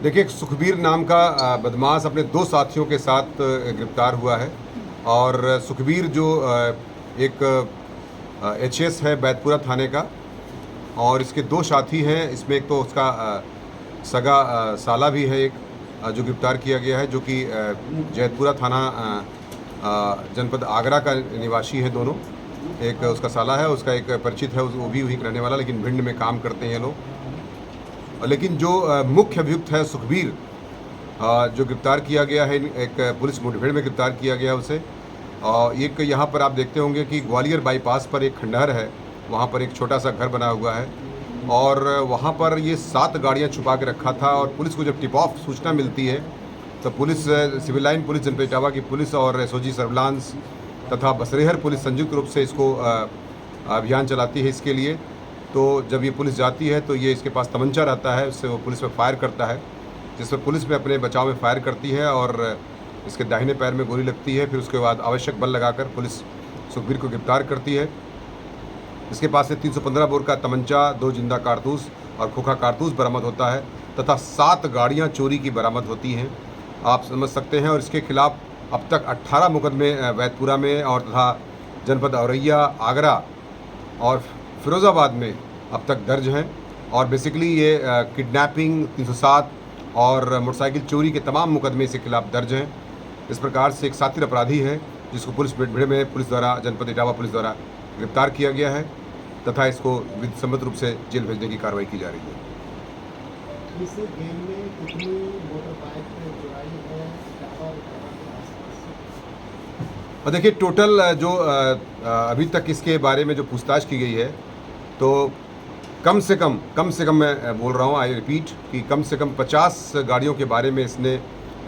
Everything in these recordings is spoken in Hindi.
देखिए, एक सुखबीर नाम का बदमाश अपने 2 साथियों के साथ गिरफ्तार हुआ है। और सुखबीर जो एक एचएस है बैतपुरा थाने का, और इसके 2 साथी हैं। इसमें एक तो उसका सगा साला भी है एक, जो गिरफ्तार किया गया है, जो कि जैतपुरा थाना जनपद आगरा का निवासी है दोनों। एक उसका साला है, उसका एक परिचित है, वो भी वहीं का रहने वाला, लेकिन भिंड में काम करते हैं ये लोग। लेकिन जो मुख्य अभियुक्त है सुखबीर, जो गिरफ्तार किया गया है, एक पुलिस मुठभेड़ में गिरफ्तार किया गया उसे। एक यहाँ पर आप देखते होंगे कि ग्वालियर बाईपास पर एक खंडहर है, वहाँ पर एक छोटा सा घर बना हुआ है, और वहाँ पर ये 7 गाड़ियाँ छुपा के रखा था। और पुलिस को जब टिप ऑफ सूचना मिलती है तो पुलिस, सिविल लाइन पुलिस जनपद इटावा की पुलिस और एसओजी सर्विलांस तथा बसरेहर पुलिस संयुक्त रूप से इसको अभियान चलाती है इसके लिए। तो जब ये पुलिस जाती है तो ये इसके पास तमंचा रहता है, उससे वो पुलिस पर फायर करता है, जिस पर पुलिस में अपने बचाव में फायर करती है और इसके दाहिने पैर में गोली लगती है। फिर उसके बाद आवश्यक बल लगाकर पुलिस सुखबीर को गिरफ्तार करती है। इसके पास से 315 बोर का तमंचा, 2 जिंदा कारतूस और खोखा कारतूस बरामद होता है, तथा 7 गाड़ियां चोरी की बरामद होती हैं, आप समझ सकते हैं। और इसके खिलाफ अब तक 18 मुकदमे बैतपुरा में और तथा जनपद औरैया, आगरा और फिरोज़ाबाद में अब तक दर्ज हैं। और बेसिकली ये किडनैपिंग 307 और मोटरसाइकिल चोरी के तमाम मुकदमे इसके खिलाफ दर्ज हैं। इस प्रकार से एक साथी अपराधी है जिसको पुलिस मुठभेड़ में पुलिस द्वारा, जनपद इटावा पुलिस द्वारा गिरफ्तार किया गया है, तथा इसको विधिसम्मत रूप से जेल भेजने की कार्रवाई की जा रही है। इस गेम में कितनी मोटर बाइक चुराई है इटावा और इटावा के आसपास? और देखिए, टोटल जो अभी तक इसके बारे में जो पूछताछ की गई है, तो कम से कम मैं बोल रहा हूँ, आई रिपीट, कि कम से कम 50 गाड़ियों के बारे में इसने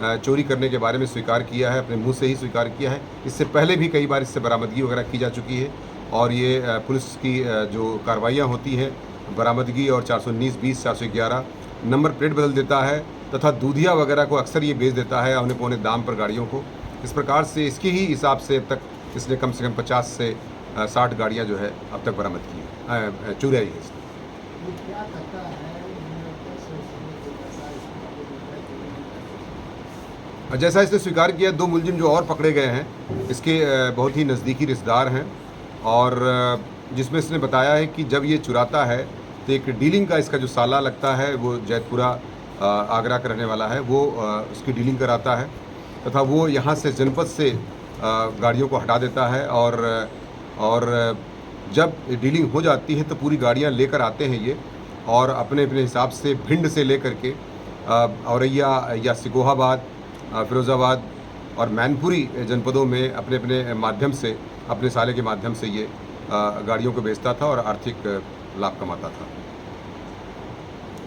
चोरी करने के बारे में स्वीकार किया है, अपने मुंह से ही स्वीकार किया है। इससे पहले भी कई बार इससे बरामदगी वगैरह की जा चुकी है। और ये पुलिस की जो कार्रवाइयाँ होती हैं, बरामदगी और 419-20, 411 नंबर प्लेट बदल देता है, तथा दूधिया वगैरह को अक्सर ये बेच देता है औने पौने दाम पर गाड़ियों को। इस प्रकार से इसके ही हिसाब से अब तक इसने कम से कम 50 से 60 गाड़ियाँ जो है अब तक बरामद की है, चुराई है इसने। ये क्या करता है? जैसा इसने स्वीकार किया, 2 मुलजिम जो और पकड़े गए हैं इसके बहुत ही नज़दीकी रिश्तेदार हैं, और जिसमें इसने बताया है कि जब ये चुराता है तो एक डीलिंग का इसका जो साला लगता है, वो जैतपुरा आगरा का रहने वाला है, वो उसकी डीलिंग कराता है, तथा वो यहाँ से जनपद से गाड़ियों को हटा देता है। और जब डीलिंग हो जाती है तो पूरी गाड़ियाँ लेकर आते हैं ये, और अपने अपने हिसाब से भिंड से लेकर के औरैया या सिकोहाबाद, फिरोज़ाबाद और मैनपुरी जनपदों में अपने अपने माध्यम से, अपने साले के माध्यम से ये गाड़ियों को बेचता था और आर्थिक लाभ कमाता था।